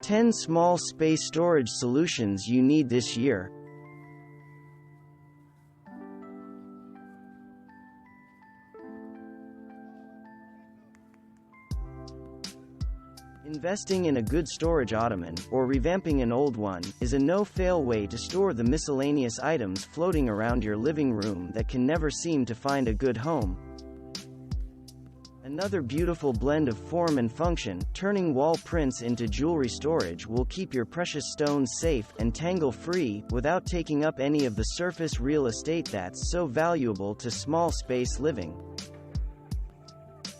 10 small space storage solutions you need this year. Investing in a good storage ottoman, or revamping an old one, is a no-fail way to store the miscellaneous items floating around your living room that can never seem to find a good home. Another beautiful blend of form and function, turning wall prints into jewelry storage will keep your precious stones safe and tangle-free, without taking up any of the surface real estate that's so valuable to small space living.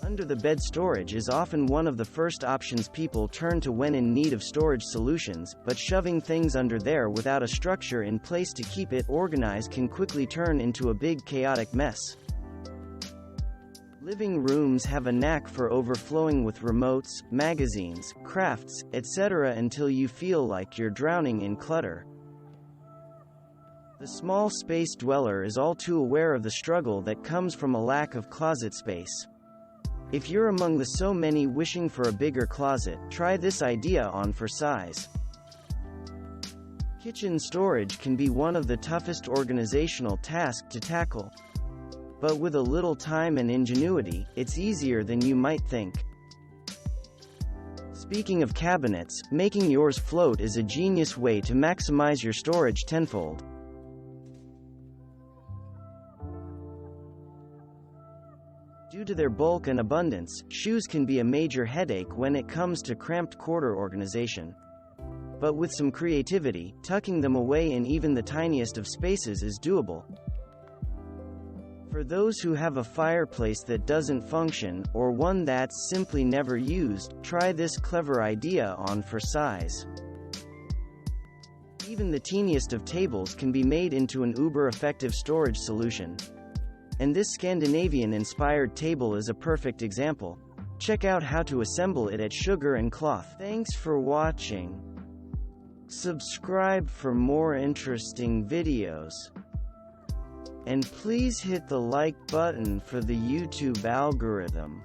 Under-the-bed storage is often one of the first options people turn to when in need of storage solutions, but shoving things under there without a structure in place to keep it organized can quickly turn into a big chaotic mess. Living rooms have a knack for overflowing with remotes, magazines, crafts, etc. until you feel like you're drowning in clutter. The small space dweller is all too aware of the struggle that comes from a lack of closet space. If you're among the so many wishing for a bigger closet, try this idea on for size. Kitchen storage can be one of the toughest organizational tasks to tackle. But with a little time and ingenuity, it's easier than you might think. Speaking of cabinets, making yours float is a genius way to maximize your storage tenfold. Due to their bulk and abundance, shoes can be a major headache when it comes to cramped quarter organization. But with some creativity, tucking them away in even the tiniest of spaces is doable. For those who have a fireplace that doesn't function, or one that's simply never used, try this clever idea on for size. Even the teeniest of tables can be made into an uber-effective storage solution. And this Scandinavian-inspired table is a perfect example. Check out how to assemble it at Sugar and Cloth. Thanks for watching. Subscribe for more interesting videos. And please hit the like button for the YouTube algorithm.